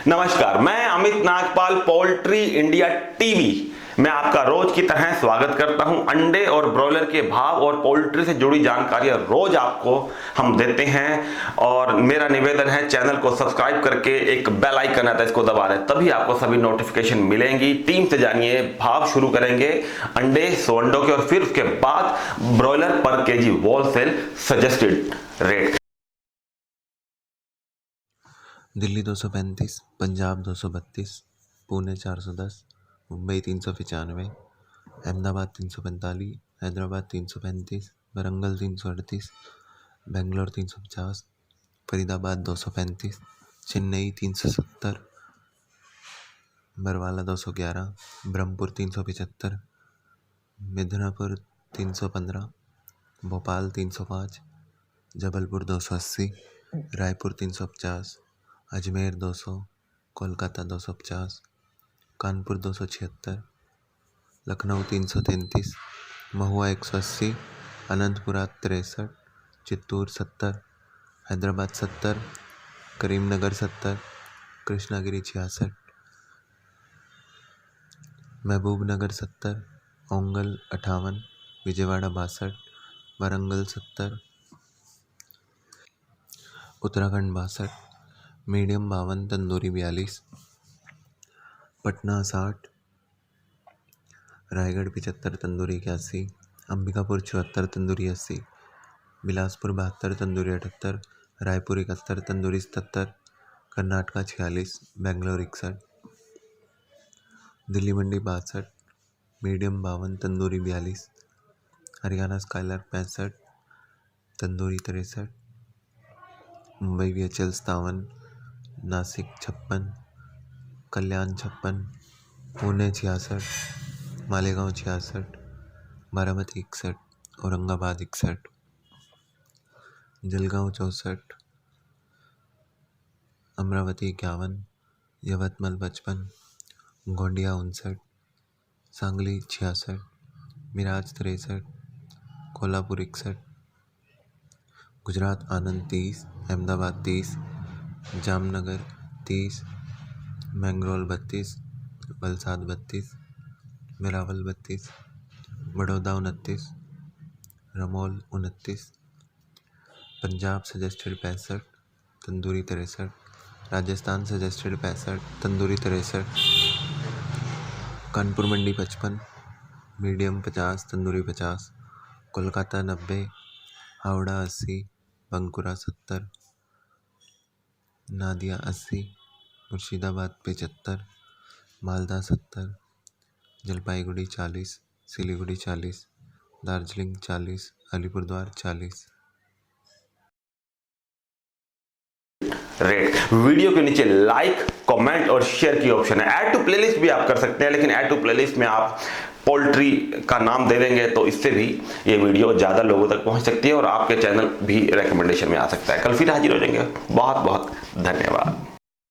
नमस्कार, मैं Amit Nagpal poultry India TV में आपका रोज की तरह स्वागत करता हूं। अंडे और ब्रॉयलर के भाव और पोल्ट्री से जुड़ी जानकारियां रोज आपको हम देते हैं और मेरा निवेदन है चैनल को सब्सक्राइब करके एक बेल आइकन आता है इसको दबा दें, तभी आपको सभी नोटिफिकेशन मिलेंगी। टीम से जानिए, भाव शुरू करेंगे अंडे 100 अंडों के और फिर उसके बाद ब्रॉयलर पर KG wholesale suggested rate. Delhi 235, Punjab 232, Pune 410, Mumbai 395, Ahmedabad 345, Hyderabad 335, Warangal 338, Bangalore 350, Faridabad 235, Chennai 370, Barwala 211, Brahmapur 375, Midnapore 315, Bhopal 305, Jabalpur 280, Raipur 350, Ajmer 200, Kolkata 250, Kanpur 276, Lucknow 333, Mahua 180, Anantapura 63, Chittoor 70, Hyderabad 70, Karimnagar 70, Krishnagiri 66, Mahbubnagar 70, Ongole 58, Vijayawada 62, Warangal 70, Uttarakhand 62, medium 52, tandoori 42, Patna 60, Raigarh 75, tandoori 81, Ambikapur 74, tandoori 80, Bilaspur 72, tandoori 78, Raipur 71, tandoori 77, Karnataka 46, Bangalore 61, Delhi मंडी 62, medium 52, tandoori 42, Haryana Skylark 65, tandoori 63, Mumbai VHL 57, Nashik 56, Kalyan 56, Pune 66, Malegaon 66, Baramati 61, Aurangabad 61, Jalgaon 64, Amravati 51, Yavatmal 55, Gondia 59, Sangli 66, Miraj 63, Kolhapur 61, Gujarat Anand 30, Ahmedabad 30, Jamnagar 30, मैंगरोल 32, Valsad 32, Veraval 32, Baroda 29, Ramol 29, Punjab suggested 65, tandoori 63, Rajasthan suggested 65, tandoori 63, Kanpur मंडी 55, medium 50, tandoori 50, Kolkata 90, Howrah 80, Bankura 70, Nadia 80, Murshidabad 75, Malda 70, Jalpaiguri 40, Siliguri 40, Darjeeling 40, Alipurduar 40। Rate video के नीचे लाइक, कमेंट और शेयर की ऑप्शन है। ऐड टू प्लेलिस्ट भी आप कर सकते हैं, लेकिन ऐड टू प्लेलिस्ट में आप पोल्ट्री का नाम दे देंगे तो इससे भी ये वीडियो ज़्यादा लोगों तक पहुंच सकती है और आपके चैनल भी रिकमेंडेशन में आ सकता है। कल फिर हाजिर हो जाएंगे। बहुत बहुत धन्यवाद।